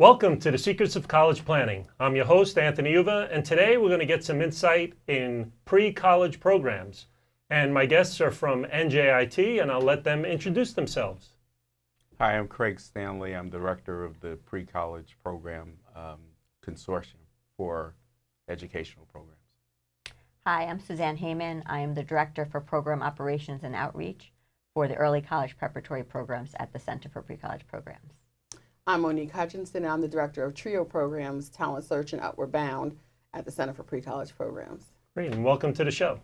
Welcome to the Secrets of College Planning. I'm your host, Anthony Uva, and today we're going to get some insight in pre-college programs. And my guests are from NJIT, and I'll let them introduce themselves. Hi, I'm Craig Stanley. I'm director of the pre-college program Consortium for educational programs. Hi, I'm Suzanne Heyman. I am the Director for Program Operations and Outreach for the Early College Preparatory Programs at the Center for Pre-College Programs. I'm Monique Hutchinson, and I'm the Director of TRIO Programs, Talent Search and Outward Bound at the Center for Pre-College Programs. Great, and welcome to the show.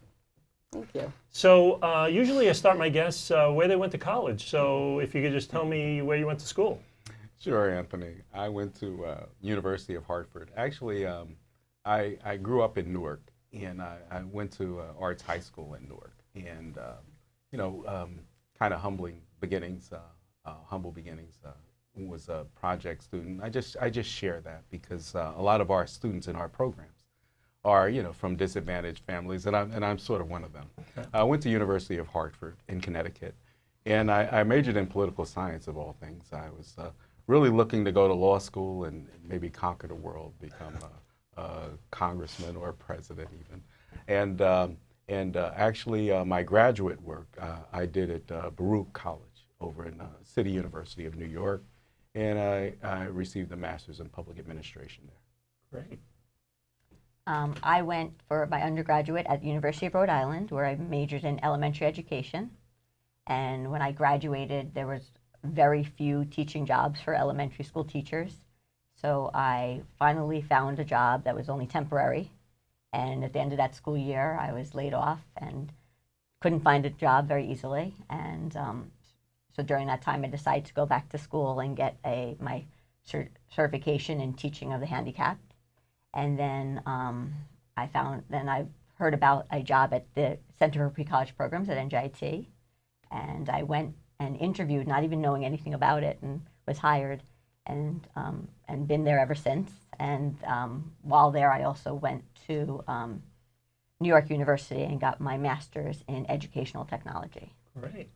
Thank you. So usually I start my guests where they went to college. So if you could just tell me where you went to school. Sure, Anthony. I went to University of Hartford. Actually, I grew up in Newark, and I went to Arts High School in Newark. And, kind of humble beginnings. Was a project student. I just share that because a lot of our students in our programs are from disadvantaged families, and I'm sort of one of them. I went to University of Hartford in Connecticut, and I majored in political science of all things. I was really looking to go to law school and maybe conquer the world, become a congressman or a president even. And actually my graduate work I did at Baruch College over in City University of New York. And I received a master's in public administration there. Great. I went for my undergraduate at the University of Rhode Island, where I majored in elementary education. And when I graduated, there was very few teaching jobs for elementary school teachers. So I finally found a job that was only temporary. And at the end of that school year, I was laid off and couldn't find a job very easily. And so during that time, I decided to go back to school and get my certification in teaching of the handicapped. And then I heard about a job at the Center for Pre-College Programs at NJIT. And I went and interviewed, not even knowing anything about it, and was hired and been there ever since. And while there, I also went to New York University and got my master's in educational technology. Great.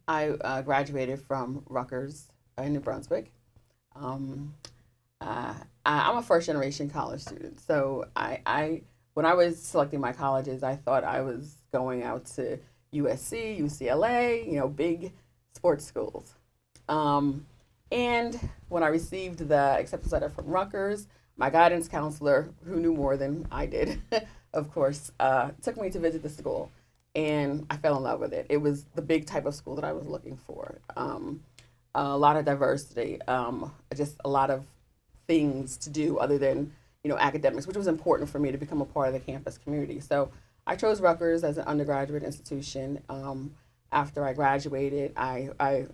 I graduated from Rutgers in New Brunswick. I'm a first-generation college student, so when I was selecting my colleges, I thought I was going out to USC, UCLA, big sports schools. And when I received the acceptance letter from Rutgers, my guidance counselor, who knew more than I did, of course, took me to visit the school. And I fell in love with it. It was the big type of school that I was looking for. A lot of diversity, just a lot of things to do other than, academics, which was important for me to become a part of the campus community. So I chose Rutgers as an undergraduate institution. After I graduated, I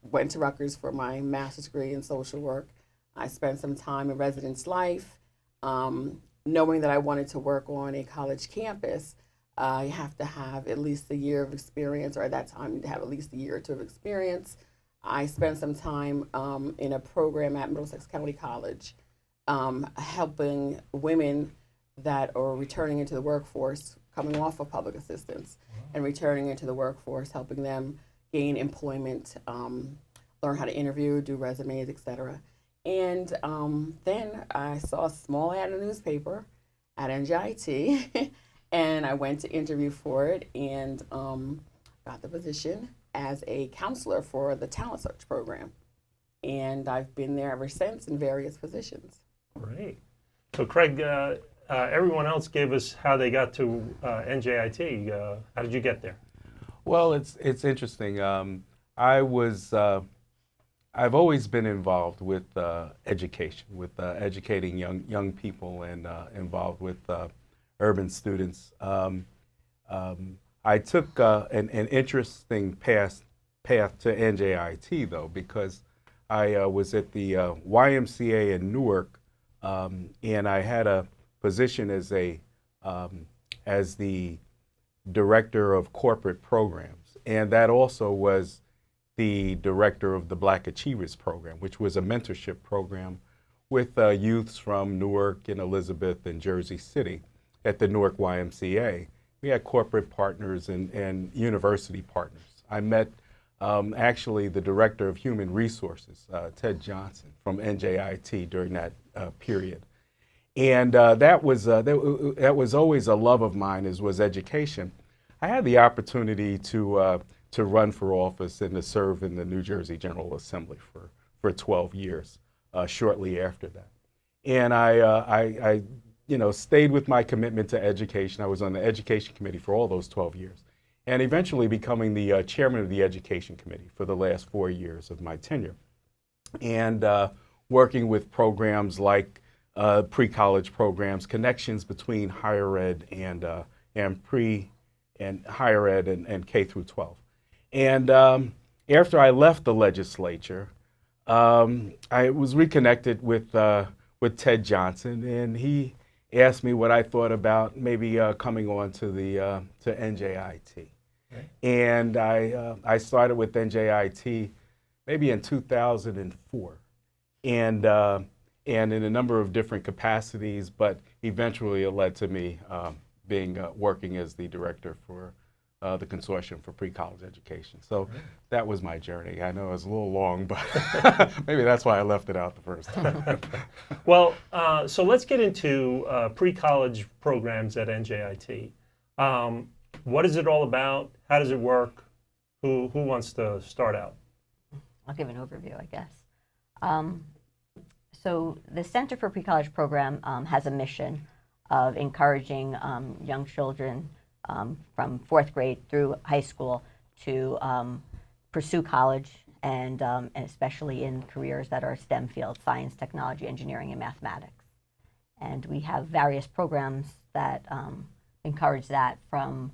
went to Rutgers for my master's degree in social work. I spent some time in residence life, knowing that I wanted to work on a college campus. You have to have at least a year of experience, or at that time, you had to have at least a year or two of experience. I spent some time in a program at Middlesex County College, helping women that are returning into the workforce, coming off of public assistance, and returning into the workforce, helping them gain employment, learn how to interview, do resumes, etc. And then I saw a small ad in the newspaper at NJIT. And I went to interview for it and got the position as a counselor for the talent search program. And I've been there ever since in various positions. Great. So Craig, everyone else gave us how they got to NJIT. How did you get there? Well, it's interesting. I've always been involved with education, with educating young people, and involved with urban students. I took an interesting path to NJIT, though, because I was at the YMCA in Newark, and I had a position as the director of corporate programs, and that also was the director of the Black Achievers Program, which was a mentorship program with youths from Newark and Elizabeth and Jersey City at the Newark YMCA. We had corporate partners and university partners. I met actually the Director of Human Resources, Ted Johnson, from NJIT during that period. And that was always a love of mine, was education. I had the opportunity to run for office and to serve in the New Jersey General Assembly for 12 years, shortly after that. And I stayed with my commitment to education. I was on the Education Committee for all those 12 years, and eventually becoming the chairman of the Education Committee for the last 4 years of my tenure. And working with programs like pre-college programs, connections between higher ed and higher ed and K through 12. And after I left the legislature, I was reconnected with Ted Johnson, and he asked me what I thought about maybe coming on to NJIT. Okay. And I started with NJIT maybe in 2004, and in a number of different capacities, but eventually it led to me working as the director for the Consortium for Pre-College Education. So that was my journey. I know it was a little long, but maybe that's why I left it out the first time. Well, so let's get into pre-college programs at NJIT. What is it all about? How does it work? Who wants to start out? I'll give an overview, I guess. So the Center for Pre-College Program has a mission of encouraging young children from 4th grade through high school to pursue college, and especially in careers that are STEM fields: science, technology, engineering, and mathematics. And we have various programs that encourage that, from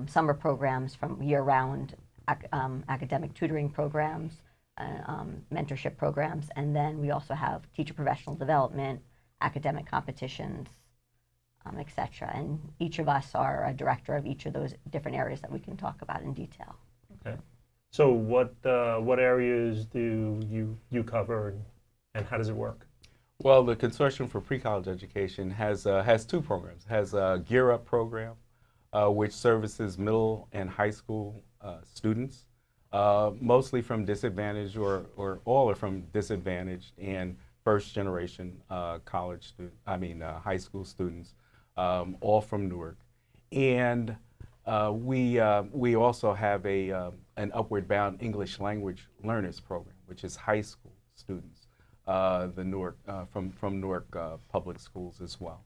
summer programs, from year-round academic tutoring programs, mentorship programs, and then we also have teacher professional development, academic competitions, etc. And each of us are a director of each of those different areas that we can talk about in detail. Okay. So what areas do you cover, and how does it work? Well, the Consortium for Pre-College Education has 2 programs. It has a Gear Up program, which services middle and high school students, mostly from disadvantaged or all are from disadvantaged and first-generation high school students, all from Newark. And we also have an Upward Bound English Language Learners program, which is high school students, from Newark public schools as well.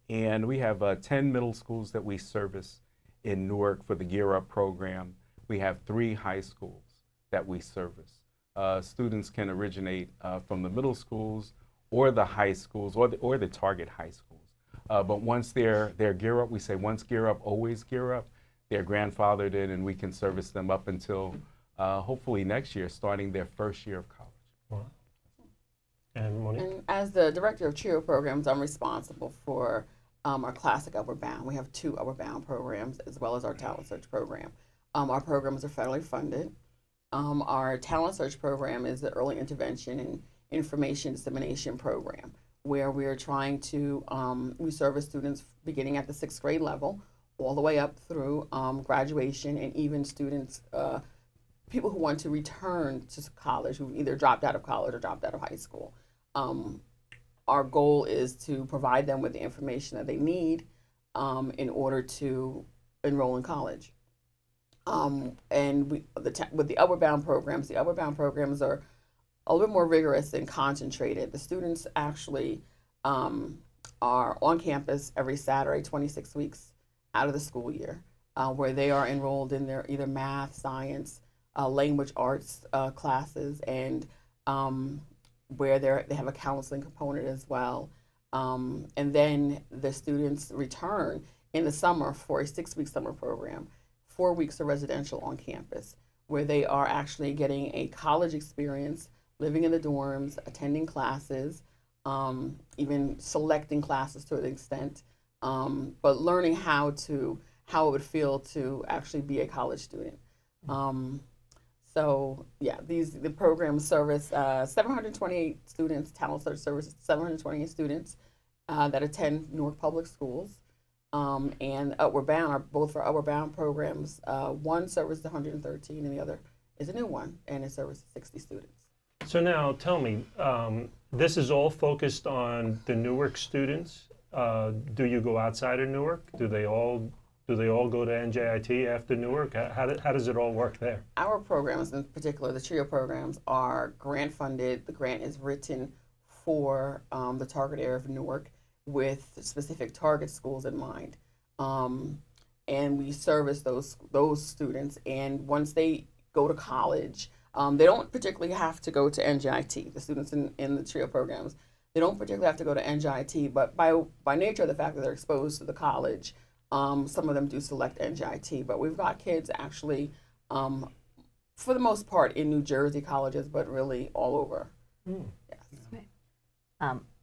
And we have 10 middle schools that we service in Newark for the Gear Up program. We have 3 high schools that we service. Students can originate from the middle schools or the high schools or the target high schools. But once they're Gear Up, we say once Gear Up, always Gear Up. They're grandfathered in, and we can service them up until hopefully next year, starting their first year of college. Wow. And Monique? And as the director of CHEER programs, I'm responsible for our classic Upward Bound. We have 2 Upward Bound programs, as well as our Talent Search program. Our programs are federally funded. Our Talent Search program is the early intervention and information dissemination program, where we are trying to, we service students beginning at the 6th grade level, all the way up through graduation, and even students, people who want to return to college, who either dropped out of college or dropped out of high school. Our goal is to provide them with the information that they need in order to enroll in college. And with the Upward Bound programs are a little bit more rigorous and concentrated. The students actually are on campus every Saturday, 26 weeks out of the school year, where they are enrolled in their either math, science, language arts classes, and where they have a counseling component as well. And then the students return in the summer for a 6-week summer program, 4 weeks of residential on campus, where they are actually getting a college experience, living in the dorms, attending classes, even selecting classes to an extent, but learning how it would feel to actually be a college student. So yeah, the programs service 728 students. Talent Search services 728 students that attend Newark Public Schools. And Upward Bound are both for Upward Bound programs. One services 113 and the other is a new one, and it services 60 students. So now tell me, this is all focused on the Newark students. Do you go outside of Newark? Do they all go to NJIT after Newark? How does it all work there? Our programs, in particular, the TRIO programs, are grant funded. The grant is written for the target area of Newark with specific target schools in mind. And we service those students. And once they go to college, they don't particularly have to go to NJIT. The students in the TRIO programs, they don't particularly have to go to NJIT, but by nature of the fact that they're exposed to the college, some of them do select NJIT. But we've got kids actually, for the most part, in New Jersey colleges, but really all over. Yes.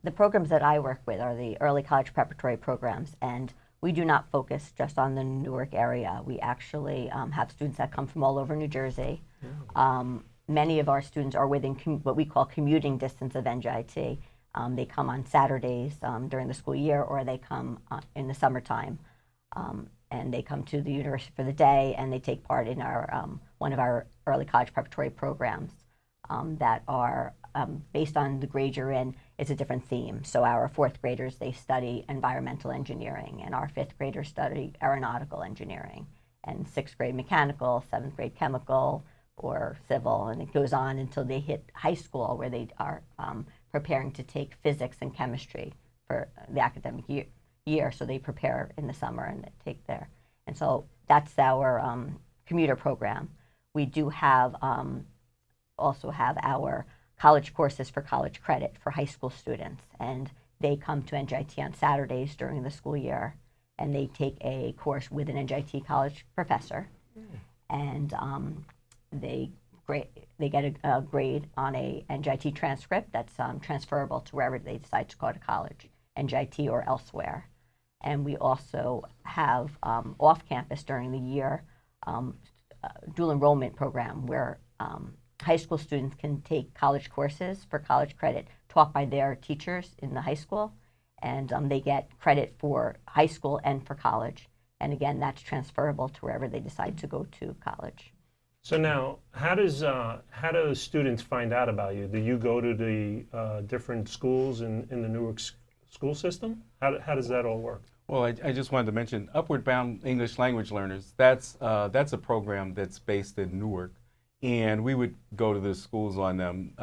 The programs that I work with are the early college preparatory programs, and we do not focus just on the Newark area. We actually have students that come from all over New Jersey. Many of our students are within what we call commuting distance of NJIT. They come on Saturdays during the school year, or they come in the summertime. And they come to the university for the day, and they take part in our one of our early college preparatory programs that are based on the grade you're in. It's a different theme. So our fourth graders, they study environmental engineering, and our fifth graders study aeronautical engineering, and sixth grade mechanical, seventh grade chemical or civil, and it goes on until they hit high school, where they are preparing to take physics and chemistry for the academic year. So they prepare in the summer and they take there. And so that's our commuter program. We do have also have our college courses for college credit for high school students, and they come to NJIT on Saturdays during the school year, and they take a course with an NJIT college professor, and they get a grade on a NJIT transcript that's transferable to wherever they decide to go to college, NJIT or elsewhere. And we also have off campus during the year dual enrollment program where high school students can take college courses for college credit taught by their teachers in the high school, and they get credit for high school and for college. And again, that's transferable to wherever they decide to go to college. So now, how do students find out about you? Do you go to the different schools in the Newark school system? How does that all work? Well, I just wanted to mention Upward Bound English Language Learners. That's a program that's based in Newark, and we would go to the schools on them.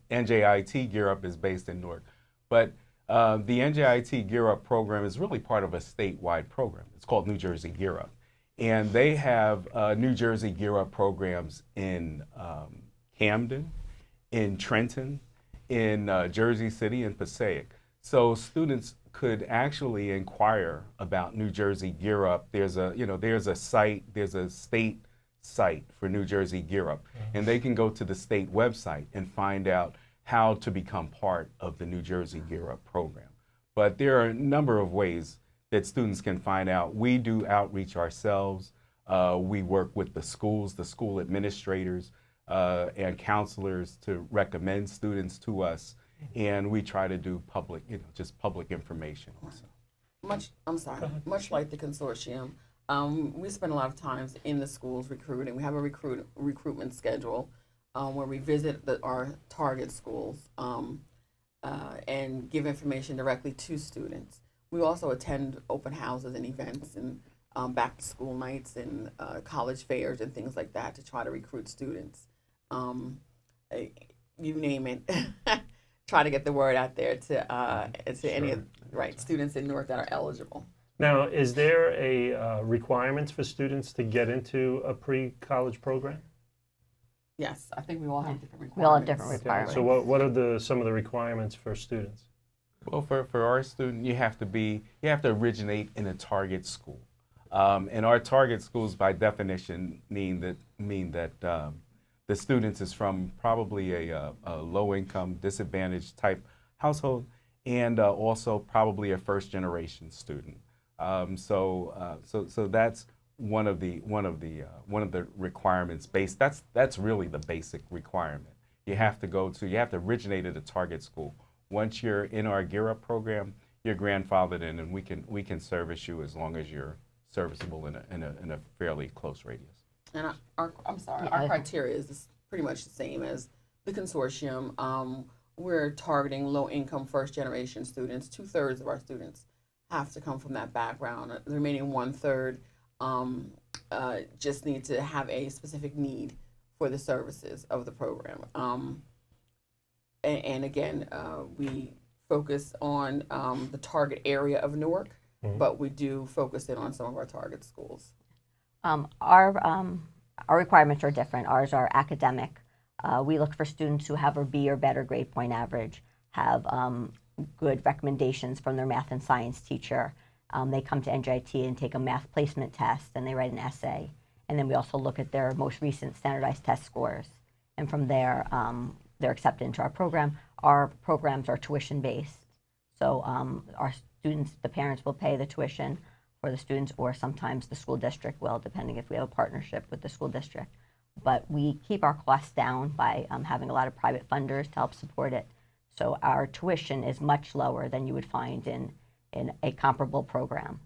NJIT Gear Up is based in Newark, but the NJIT Gear Up program is really part of a statewide program. It's called New Jersey Gear Up, and they have New Jersey Gear Up programs in Camden, in Trenton, in Jersey City, and Passaic. So students could actually inquire about New Jersey Gear Up. There's a site, there's a state site for New Jersey Gear Up, and they can go to the state website and find out how to become part of the New Jersey Gear Up program. But there are a number of ways that students can find out. We do outreach ourselves. We work with the schools, the school administrators, and counselors to recommend students to us. And we try to do public, just public information also. Much like the consortium, we spend a lot of times in the schools recruiting. We have a recruitment schedule where we visit our target schools and give information directly to students. We also attend open houses and events and back to school nights and college fairs and things like that to try to recruit students. You name it. Try to get the word out there to any of students in Newark that are eligible. Now, is there a requirements for students to get into a pre-college program? Yes, I think we all have different requirements. We all have different Okay. requirements. So what are some of the requirements for students? Well, for our student, you have to originate in a target school, and our target schools, by definition, mean that the students is from probably a low-income, disadvantaged type household, and also probably a first-generation student. So that's one of the requirements. That's really the basic requirement. You have to originate at a target school. Once you're in our Gear Up program, you're grandfathered in, and we can service you as long as you're serviceable in a fairly close radius. And I'm sorry, Yeah, our okay. criteria is pretty much the same as the consortium. We're targeting low-income first-generation students. 2/3 of our students have to come from that background. The remaining 1/3 just need to have a specific need for the services of the program. And again, we focus on the target area of Newark, but we do focus in on some of our target schools. Our requirements are different. Ours are academic. We look for students who have a B or better grade point average, have good recommendations from their math and science teacher. They come to NJIT and take a math placement test, and they write an essay. And then we also look at their most recent standardized test scores. And from there, they're accepted into our program. Our programs are tuition-based. So our students, the parents will pay the tuition for the students, or sometimes the school district will, depending if we have a partnership with the school district. But we keep our costs down by having a lot of private funders to help support it. So our tuition is much lower than you would find in a comparable program.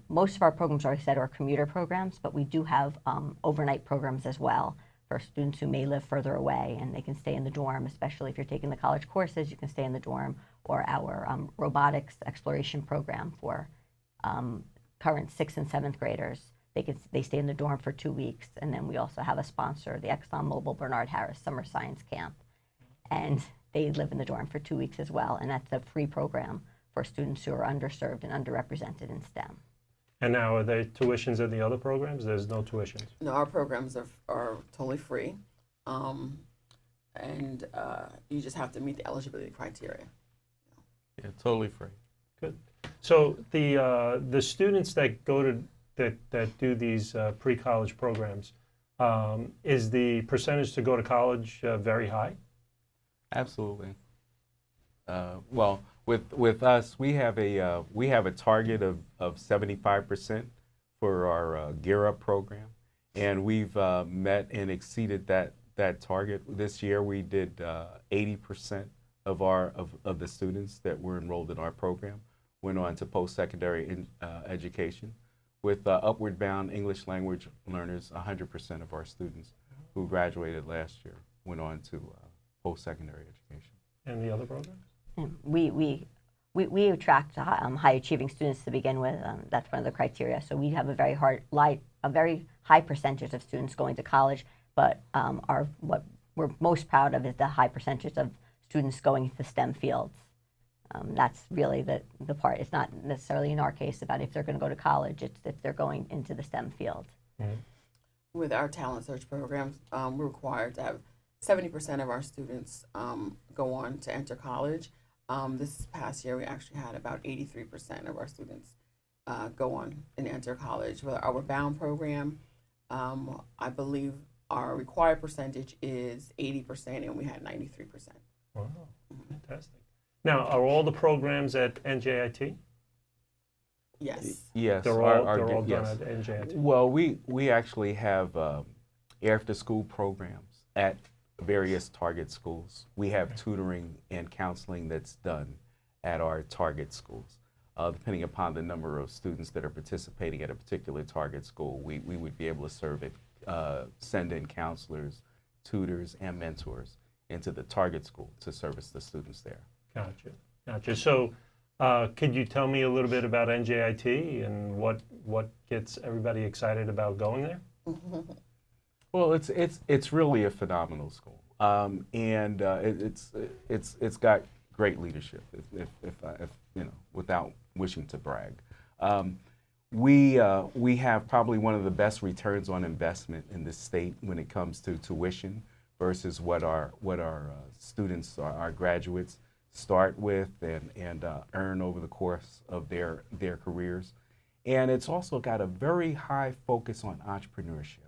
Most of our programs, like I said, are commuter programs, but we do have overnight programs as well for students who may live further away, and they can stay in the dorm, especially if you're taking the college courses, you can stay in the dorm, or our robotics exploration program for current 6th and 7th graders. They stay in the dorm for 2 weeks, and then we also have a sponsor, the ExxonMobil Bernard Harris Summer Science Camp, and they live in the dorm for 2 weeks as well, and that's a free program for students who are underserved and underrepresented in STEM. And now, are there tuitions in the other programs? There's no tuitions. No, our programs are totally free, and you just have to meet the eligibility criteria. Yeah, totally free. Good. So the students that go to that do these pre-college programs, is the percentage to go to college very high? Absolutely. Well, with us, we have a target of 75% for our Gear Up program, and we've met and exceeded that target. This year, we did 80% of the students that were enrolled in our program went on to post-secondary education. With upward bound English language learners, 100% of our students who graduated last year went on to post-secondary education. And the other programs? We attract high achieving students to begin with. That's one of the criteria. So we have a very high percentage of students going to college, but what we're most proud of is the high percentage of students going into STEM fields. That's really the part. It's not necessarily in our case about if they're going to go to college, it's if they're going into the STEM field. Mm-hmm. With our talent search programs, we're required to have 70% of our students go on to enter college. This past year, we actually had about 83% of our students go on and enter college. With our Bound program, I believe our required percentage is 80%, and we had 93%. Wow, fantastic. Now, are all the programs at NJIT? Yes. Yes, They're all done yes. at NJIT. Well, we actually have after-school programs at various target schools. We have tutoring and counseling that's done at our target schools. Depending upon the number of students that are participating at a particular target school, we would be able to serve it, send in counselors, tutors, and mentors into the target school to service the students there. Gotcha. So, could you tell me a little bit about NJIT and what gets everybody excited about going there? Well, it's really a phenomenal school, and it's got great leadership. If you know, without wishing to brag, we have probably one of the best returns on investment in the state when it comes to tuition versus what our students, our graduates, start with and earn over the course of their careers. And it's also got a very high focus on entrepreneurship.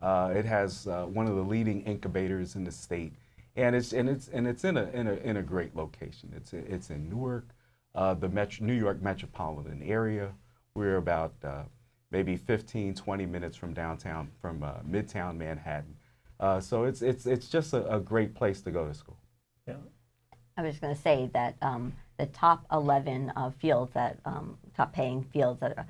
It has one of the leading incubators in the state, and it's in a great location. It's in Newark, New York metropolitan area. We're about maybe 15-20 minutes from downtown, from Midtown Manhattan. So it's just a great place to go to school. Yeah. I was going to say that the top 11 fields that top paying fields that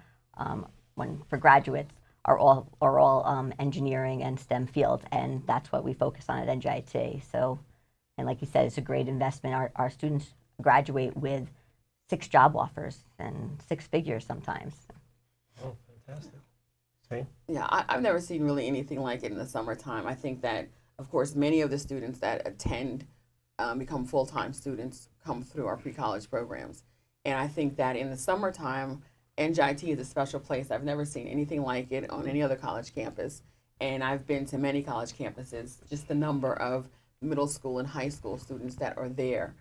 for graduates are all engineering and STEM fields, and that's what we focus on at NJIT. So, and like you said, it's a great investment. Our students graduate with 6 job offers and 6 figures sometimes. Oh, fantastic. See? Yeah, I've never seen really anything like it in the summertime. I think that, of course, many of the students that attend become full-time students come through our pre-college programs. And I think that in the summertime, NJIT is a special place. I've never seen anything like it on any other college campus. And I've been to many college campuses. Just the number of middle school and high school students that are there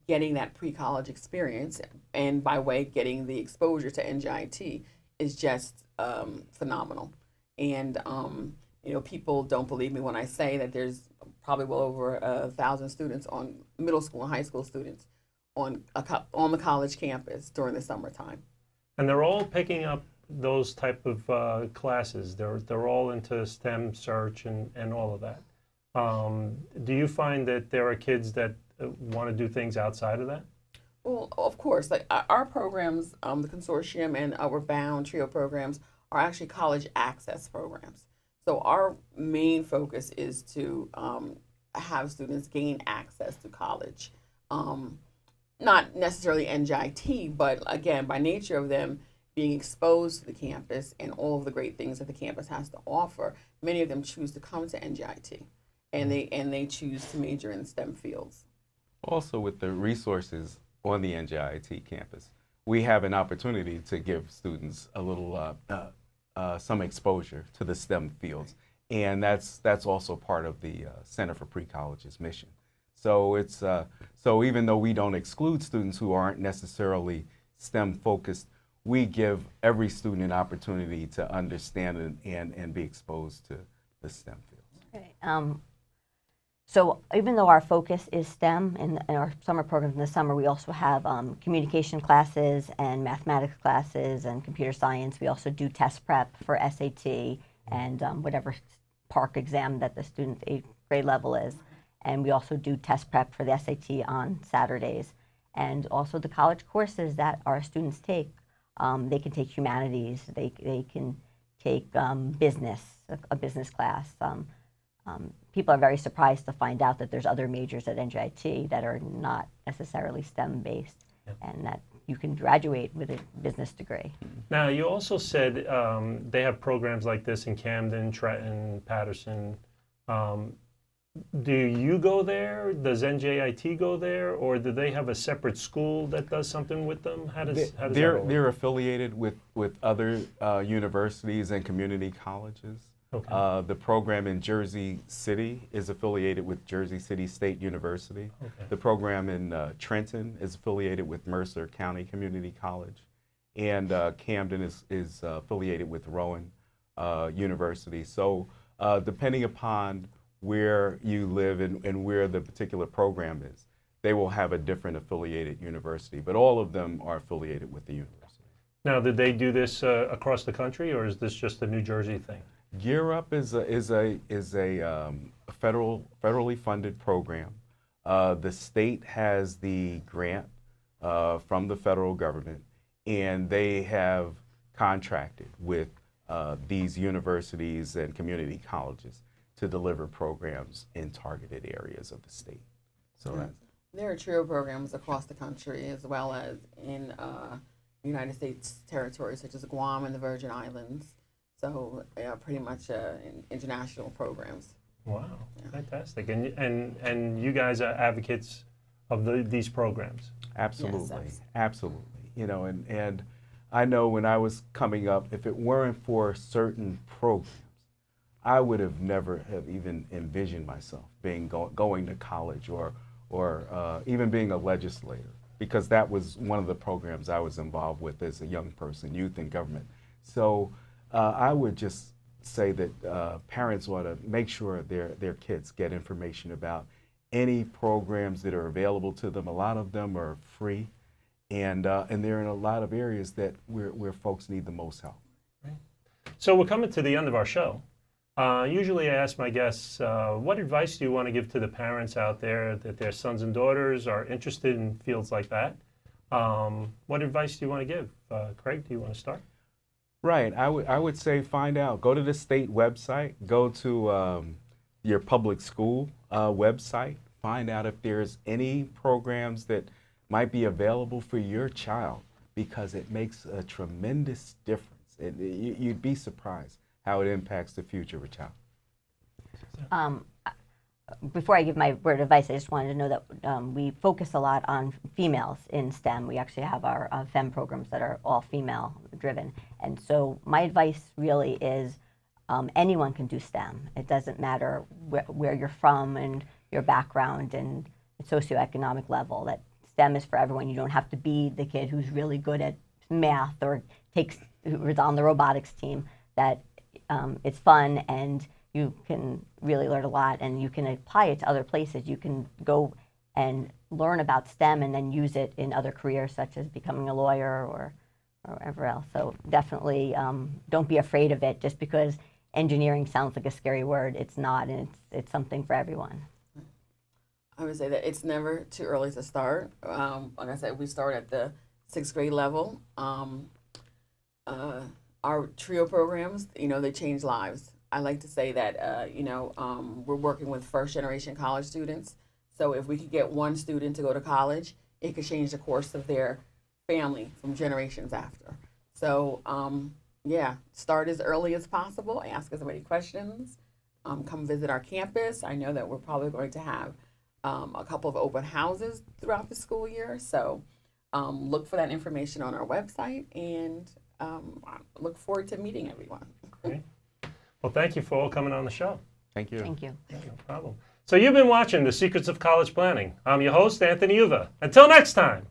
getting that pre-college experience, and by way getting the exposure to NJIT is just phenomenal. And people don't believe me when I say that there's probably well over 1,000 students on middle school and high school students on the college campus during the summertime. And they're all picking up those type of classes. They're all into STEM search and all of that. Do you find that there are kids that want to do things outside of that? Well, of course, like our programs, the Consortium and our Bound Trio programs are actually college access programs. So our main focus is to have students gain access to college. Not necessarily NJIT, but again, by nature of them being exposed to the campus and all of the great things that the campus has to offer, many of them choose to come to NJIT, and they choose to major in STEM fields. Also, with the resources on the NJIT campus, we have an opportunity to give students a little some exposure to the STEM fields, and that's also part of the Center for Pre-College's mission. So it's so even though we don't exclude students who aren't necessarily STEM focused, we give every student an opportunity to understand and be exposed to the STEM fields. Okay. So even though our focus is STEM in our summer programs in the summer, we also have communication classes and mathematics classes and computer science. We also do test prep for SAT and whatever PARCC exam that the student's 8th grade level is. And we also do test prep for the SAT on Saturdays. And also the college courses that our students take, they can take humanities, they can take business, a business class. People are very surprised to find out that there's other majors at NJIT that are not necessarily STEM based, and that you can graduate with a business degree. Now, you also said they have programs like this in Camden, Trenton, Patterson. Do you go there? Does NJIT go there, or do they have a separate school that does something with them? How does that work? They're affiliated with other universities and community colleges. Okay. The program in Jersey City is affiliated with Jersey City State University. Okay. The program in Trenton is affiliated with Mercer County Community College. And Camden is affiliated with Rowan University. So depending upon where you live and where the particular program is, they will have a different affiliated university. But all of them are affiliated with the university. Now, did they do this across the country, or is this just a New Jersey thing? Gear Up is a federally funded program. The state has the grant from the federal government, and they have contracted with these universities and community colleges to deliver programs in targeted areas of the state. So there are trio programs across the country, as well as in United States territories such as Guam and the Virgin Islands. So pretty much international programs. Wow, fantastic! And you guys are advocates of these programs. Absolutely, Yes, absolutely. You know, and I know when I was coming up, if it weren't for certain programs, I would have never have even envisioned myself going to college or even being a legislator, because that was one of the programs I was involved with as a young person, youth in government. So I would just say that parents ought to make sure their kids get information about any programs that are available to them. A lot of them are free, and they're in a lot of areas that where folks need the most help. Right. So we're coming to the end of our show. Usually I ask my guests, what advice do you want to give to the parents out there that their sons and daughters are interested in fields like that? What advice do you want to give? Craig, do you want to start? Right. I would say find out. Go to the state website. Go to your public school website. Find out if there's any programs that might be available for your child, because it makes a tremendous difference. You'd be surprised how it impacts the future of a child. Before I give my word of advice, I just wanted to know that we focus a lot on females in STEM. We actually have our FEM programs that are all female driven. And so my advice really is anyone can do STEM. It doesn't matter where you're from and your background and socioeconomic level. That STEM is for everyone. You don't have to be the kid who's really good at math or who is on the robotics team. That it's fun and you can really learn a lot, and you can apply it to other places. You can go and learn about STEM and then use it in other careers, such as becoming a lawyer or wherever else. So definitely don't be afraid of it. Just because engineering sounds like a scary word, it's not, and it's something for everyone. I would say that it's never too early to start. Like I said, we start at the 6th grade level. Our TRIO programs, they change lives. I like to say that, we're working with first-generation college students. So if we could get one student to go to college, it could change the course of their family from generations after. So, start as early as possible. Ask as many questions. Come visit our campus. I know that we're probably going to have a couple of open houses throughout the school year. So look for that information on our website, and I look forward to meeting everyone. Great. Well, thank you for all coming on the show. Thank you. Thank you. No problem. So you've been watching The Secrets of College Planning. I'm your host, Anthony Uva. Until next time.